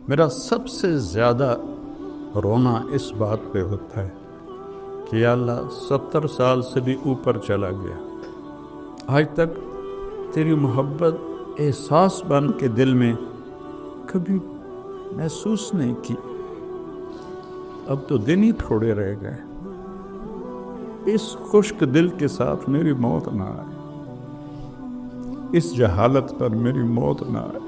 میرا سب سے زیادہ رونا اس بات پہ ہوتا ہے کہ یا اللہ 70 سال سے بھی اوپر چلا گیا، آج تک تیری محبت احساس بن کے دل میں کبھی محسوس نہیں کی، اب تو دن ہی تھوڑے رہ گئے، اس خشک دل کے ساتھ میری موت نہ آئے، اس جہالت پر میری موت نہ آئے،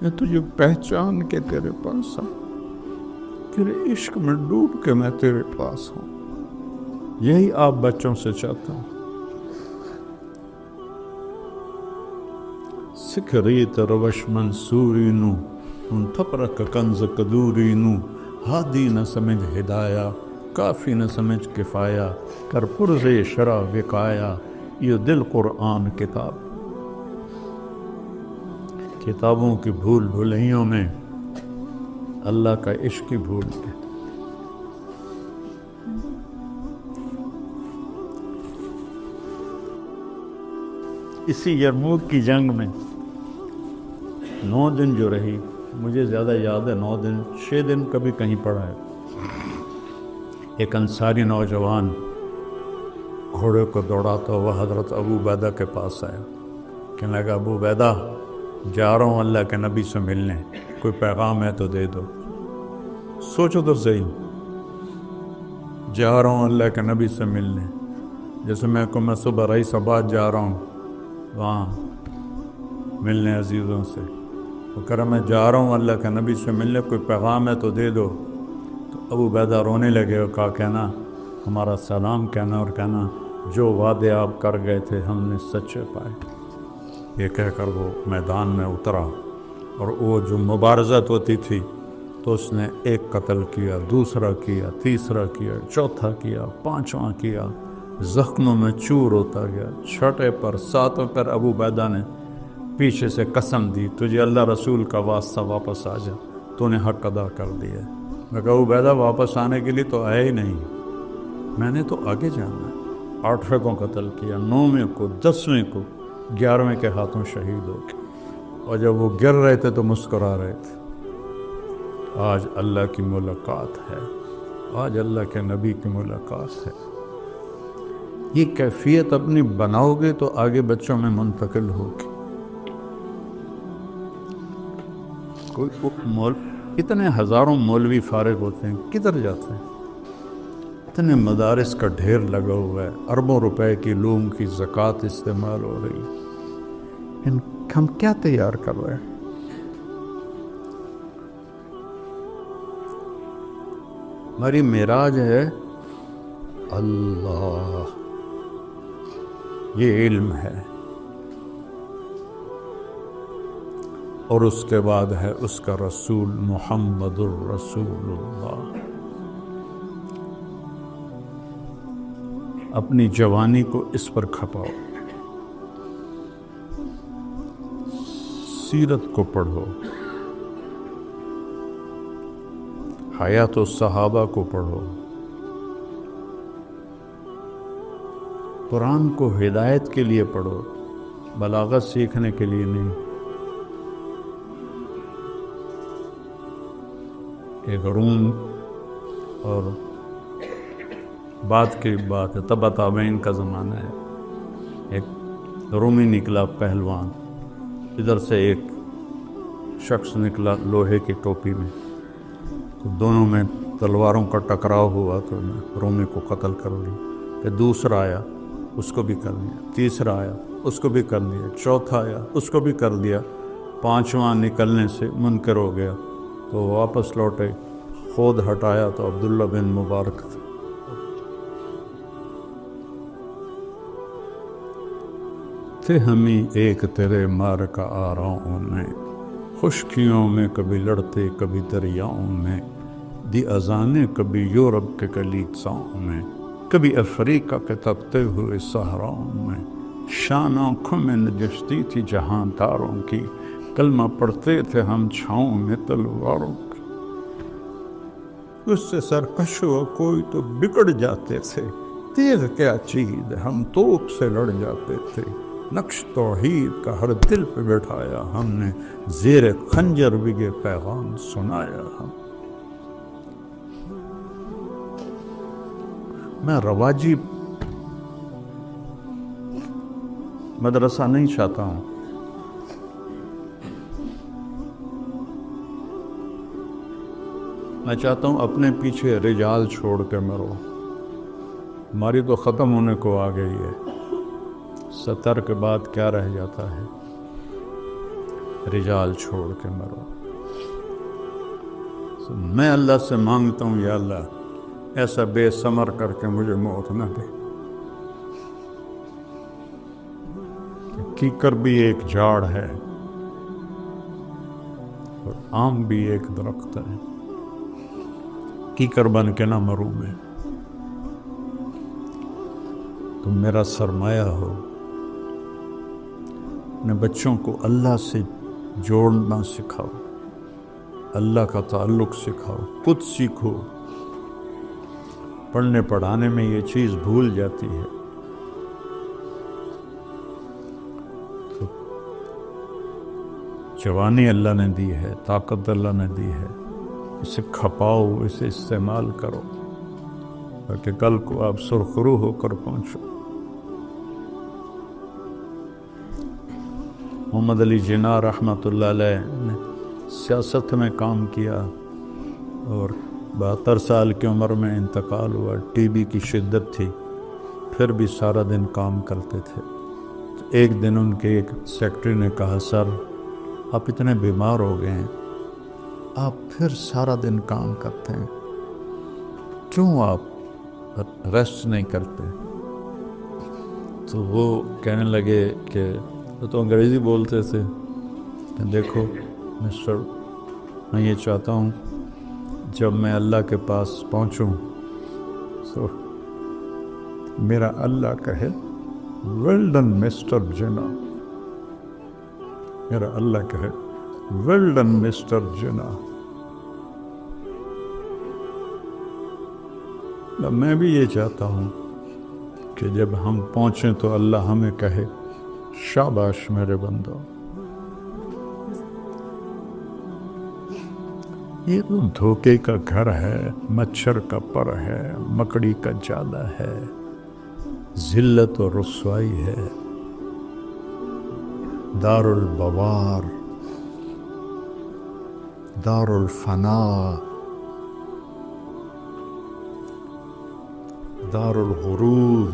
میں تجھے پہچان کے تیرے پاس آؤں، تیرے عشق میں ڈوب کے میں تیرے پاس ہوں۔ یہی آپ بچوں سے چاہتا ہوں۔ سکھریت روش منصوری نو ان تھپرک کنز قدوری نو، ہادی نہ سمجھ ہدایہ کافی نہ سمجھ کفایہ، کر پرز شرع وقایا یہ دل قرآن کتاب۔ کتابوں کی بھول بھلائیوں میں اللہ کا عشق کی بھول ہے۔ اسی یرموک کی جنگ میں 9 دن جو رہی، مجھے زیادہ یاد ہے 9 دن 6 دن کبھی کہیں پڑا ہے، ایک انصاری نوجوان گھوڑے کو دوڑاتا ہوا حضرت ابو عبیدہ کے پاس آیا، کہنے لگا ابو عبیدہ جا رہا ہوں اللہ کے نبی سے ملنے، کوئی پیغام ہے تو دے دو۔ سوچو تو صحیح، جا رہا ہوں اللہ کے نبی سے ملنے، جیسے میں صبح رئیس آباد جا رہا ہوں وہاں ملنے عزیزوں سے، وہ کہہ رہا میں جا رہا ہوں اللہ کے نبی سے ملنے، کوئی پیغام ہے تو دے دو۔ تو ابو عبیدہ رونے لگے اور کہا کہنا ہمارا سلام کہنا اور کہنا جو وعدے آپ کر گئے تھے ہم نے سچے پائے۔ یہ کہہ کر وہ میدان میں اترا، اور وہ جو مبارزت ہوتی تھی تو اس نے ایک قتل کیا، دوسرا کیا، تیسرا کیا، چوتھا کیا، پانچواں کیا، زخموں میں چور ہوتا گیا، چھٹے پر 7ویں پر ابو عبیدہ نے پیچھے سے قسم دی تجھے اللہ رسول کا واسطہ واپس آ جا، تو نے حق ادا کر دیا۔ میں کہا ابو عبیدہ واپس آنے کے لیے تو آئے ہی نہیں، میں نے تو آگے جانا ہے۔ 8ویں کو قتل کیا، 9ویں کو، 10ویں کو، 11ویں کے ہاتھوں شہید ہو گئے، اور جب وہ گر رہے تھے تو مسکرا رہے تھے۔ آج اللہ کی ملاقات ہے، آج اللہ کے نبی کی ملاقات ہے۔ یہ کیفیت اپنی بناؤ گے تو آگے بچوں میں منتقل ہوگی۔ اتنے ہزاروں مولوی فارغ ہوتے ہیں، کدھر جاتے ہیں؟ اتنے مدارس کا ڈھیر لگا ہوا ہے، اربوں روپے کی لوگوں کی زکوٰۃ استعمال ہو رہی ہے، ہم کیا تیار کر رہے ہیں؟ ہماری معراج ہے اللہ، یہ علم ہے، اور اس کے بعد ہے اس کا رسول محمد الرسول اللہ۔ اپنی جوانی کو اس پر کھپاؤ، سیرت کو پڑھو، حیات الصحابہ کو پڑھو، قرآن کو ہدایت کے لیے پڑھو، بلاغت سیکھنے کے لیے نہیں۔ ایک روم اور بعد کی بات ہے، تبع تابعین کا زمانہ ہے، ایک رومی نکلا پہلوان، ادھر سے ایک شخص نکلا لوہے کی ٹوپی میں، تو دونوں میں تلواروں کا ٹکراؤ ہوا تو رومی کو قتل کر لی۔ پھر دوسرا آیا اس کو بھی کر دیا، تیسرا آیا اس کو بھی کر دیا، چوتھا آیا اس کو بھی کر دیا، 5واں نکلنے سے منکر ہو گیا تو واپس لوٹے، خود ہٹایا تو عبداللہ بن مبارک تھا۔ تھے ہمیں ایک تیرے مار کا آراؤں میں، خشکیوں میں کبھی لڑتے کبھی دریاؤں میں، دی اذانیں کبھی یورپ کے کلیساؤں میں، کبھی افریقہ کے تپتے ہوئے صحراؤں میں، شان آنکھوں میں نجشتی تھی جہاں تاروں کی، کلمہ پڑھتے تھے ہم چھاؤں میں تلواروں کی، اس سے سرکش ہوا کوئی تو بگڑ جاتے تھے، تیز کیا چیز ہم توپ سے لڑ جاتے تھے، نقش توحید کا ہر دل پہ بٹھایا ہم نے، زیر خنجر بھی یہ پیغام سنایا ہم۔ میں رواجی مدرسہ نہیں چاہتا ہوں، میں چاہتا ہوں اپنے پیچھے رجال چھوڑ کے مرو۔ ہماری تو ختم ہونے کو آ گئی ہے، 70 کے بعد کیا رہ جاتا ہے؟ رجال چھوڑ کے مرو۔ میں اللہ سے مانگتا ہوں یا اللہ ایسا بے ثمر کر کے مجھے موت نہ دے۔ کیکر بھی ایک جھاڑ ہے اور آم بھی ایک درخت ہے، کیکر بن کے نہ مروں میں۔ تم میرا سرمایہ ہو، اپنے بچوں کو اللہ سے جوڑنا سکھاؤ، اللہ کا تعلق سکھاؤ، خود سیکھو۔ پڑھنے پڑھانے میں یہ چیز بھول جاتی ہے۔ جوانی اللہ نے دی ہے، طاقت اللہ نے دی ہے، اسے کھپاؤ، اسے استعمال کرو تاکہ کل کو آپ سرخرو ہو کر پہنچو۔ محمد علی جناح رحمۃ اللہ علیہ نے سیاست میں کام کیا اور 72 سال کی عمر میں انتقال ہوا۔ ٹی بی کی شدت تھی، پھر بھی سارا دن کام کرتے تھے۔ ایک دن ان کے ایک سیکرٹری نے کہا، سر آپ اتنے بیمار ہو گئے ہیں، آپ پھر سارا دن کام کرتے ہیں، کیوں آپ ریسٹ نہیں کرتے؟ تو وہ کہنے لگے کہ وہ تو انگریزی بولتے تھے کہ دیکھو مسٹر، میں یہ چاہتا ہوں جب میں اللہ کے پاس پہنچوں تو میرا اللہ کہے ویل ڈن مسٹر جناح، میرا اللہ کہے ویل ڈن مسٹر جناح۔ میں بھی یہ چاہتا ہوں کہ جب ہم پہنچیں تو اللہ ہمیں کہے شاباش میرے بندو۔ یہ تو دھوکے کا گھر ہے، مچھر کا پر ہے، مکڑی کا جالا ہے، ذلت و رسوائی ہے، دار البوار، دار الفنا، دار الغرور،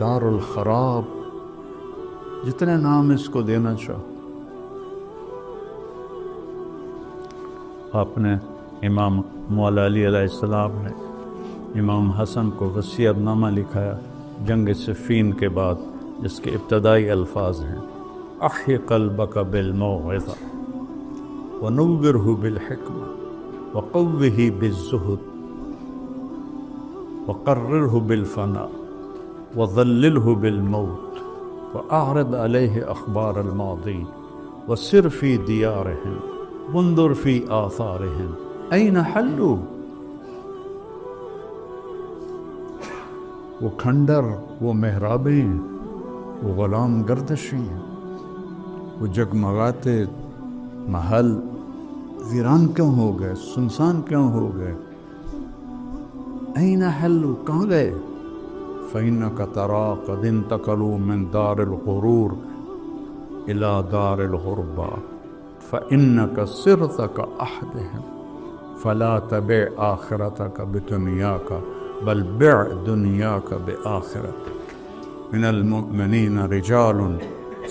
دار الخراب، جتنے نام اس کو دینا چاہو۔ آپ نے امام مولا علی علیہ السلام نے امام حسن کو وصیت نامہ لکھایا جنگ صفین کے بعد، جس کے ابتدائی الفاظ ہیں، احی قلبک بالموعظہ ونورہ بالحکمہ وقوہ بالزہد وقررہ بالفنا وظللہ بالموت واعرض علیہ اخبار الماضی وسر فی دیارہم وانظر فی آثارہم این حلوا۔ وہ کھنڈر، وہ محرابیں، وہ غلام گردشیں، وہ جگمگاتے محل ویران کیوں ہو گئے، سنسان کیوں ہو گئے؟ این حلوا، کہاں گئے؟ فإنک ترا قد انتقلوا من دار الغرور الى دار الغربہ فإنک صرت کأحدہم فلا تبع آخرتک بدنیاک بل بع دنیاک بآخرتک۔ من المؤمنین رجال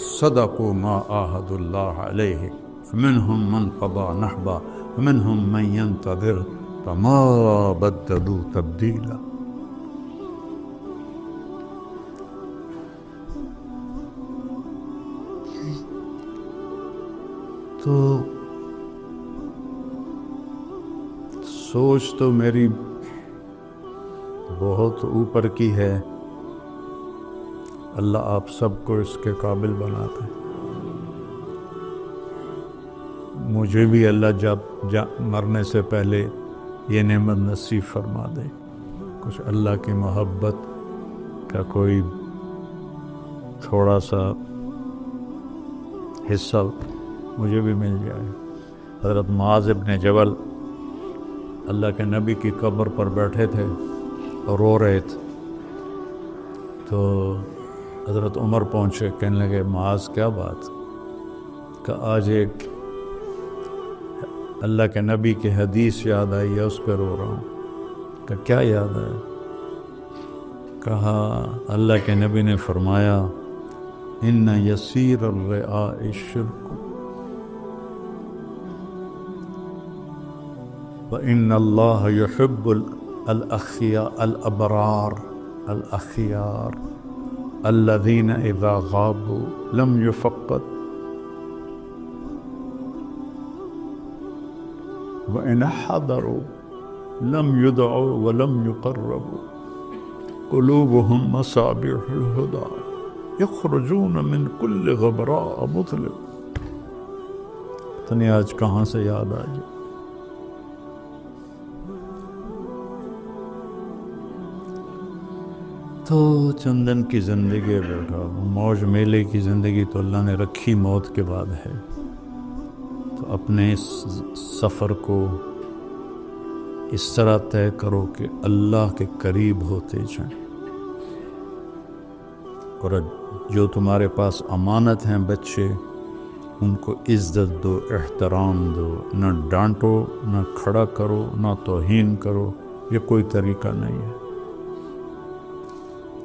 صدقوا ما عاہدوا اللہ علیہ فمنہم من قضى نحبہ ومنہم من ينتظر وما بدلوا تبدیلا۔ تو سوچ تو میری بہت اوپر کی ہے، اللہ آپ سب کو اس کے قابل بناتے ہیں۔ مجھے بھی اللہ جب مرنے سے پہلے یہ نعمت نصیب فرما دے، کچھ اللہ کی محبت کا کوئی تھوڑا سا حصہ مجھے بھی مل جائے۔ حضرت معاذ ابن جبل اللہ کے نبی کی قبر پر بیٹھے تھے اور رو رہے تھے، تو حضرت عمر پہنچے، کہنے لگے معاذ کیا بات؟ کہ آج ایک اللہ کے نبی کی حدیث یاد آئی ہے، اس پہ رو رہا ہوں۔ کہ کیا یاد ہے؟ کہا اللہ کے نبی نے فرمایا ان یسیر الرعاء شرک وَإِنَّ اللَّهَ يُحِبُّ الْأَبْرَارَ الْأَخْيَارَ الَّذِينَ إِذَا غَابُوا لَمْ يُفَقَّدْ وَإِنْ حَضَرُوا لَمْ يُدْعُوا وَلَمْ يُقَرَّبُوا قُلُوبُهُمْ مَصَابِيحُ الْهُدَى يَخْرُجُونَ مِنْ كُلِّ غَبْرَاءٍ مُطْلِقٍ۔ تنہیں آج کہاں سے یاد آئی؟ تو چندن کی زندگی بیٹھا، موج میلے کی زندگی تو اللہ نے رکھی، موت کے بعد ہے۔ تو اپنے اس سفر کو اس طرح طے کرو کہ اللہ کے قریب ہوتے جائیں، اور جو تمہارے پاس امانت ہیں بچے، ان کو عزت دو، احترام دو، نہ ڈانٹو، نہ کھڑا کرو، نہ توہین کرو۔ یہ کوئی طریقہ نہیں ہے۔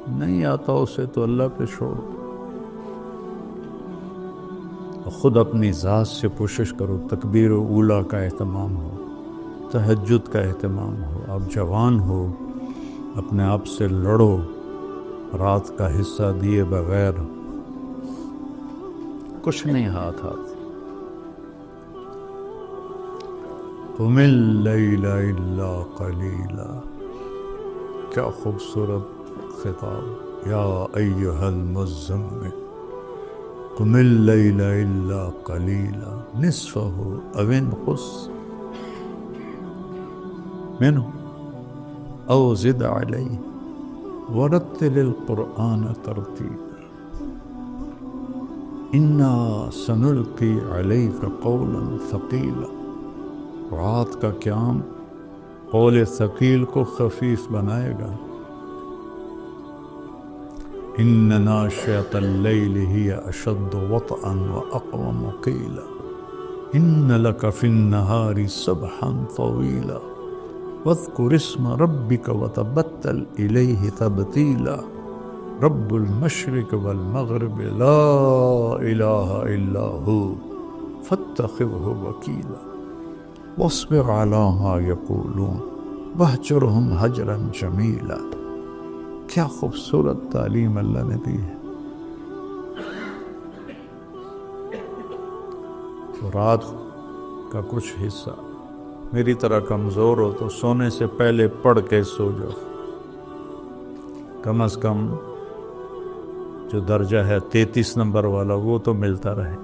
نہیں آتا اسے تو اللہ پہ چھوڑو، خود اپنی ذات سے کوشش کرو۔ تکبیر اولیٰ کا اہتمام ہو، تہجد کا اہتمام ہو، آپ جوان ہو، اپنے آپ سے لڑو، رات کا حصہ دیے بغیر کچھ نہیں ہاتھ قم اللیل الا قلیلا۔ کیا خوبصورت خطاب، یا ایہا المزمل قم اللیل الا قلیلا نصفہ او انقص منہ او زد علیہ ورتل القرآن ترتیلا انا سنلقی علیک قولا ثقیلا۔ رات کا قیام قول ثقیل کو خفیف بنائے گا۔ ان ناشئۃ اللیل ہی اشد وطئا واقوم قیلا ان لک فی النہار سبحا طویلا واذکر اسم ربک وتبتل الیہ تبتیلا رب المشرق والمغرب لا الہ الا ہو فاتخذہ وکیلا واصبر علی ما یقولون واہجرہم ہجرا جمیلا۔ کیا خوبصورت تعلیم اللہ نے دی ہے۔ تو رات کا کچھ حصہ میری طرح کمزور ہو تو سونے سے پہلے پڑھ کے سو جاؤ، کم از کم جو درجہ ہے 33 نمبر والا وہ تو ملتا رہے۔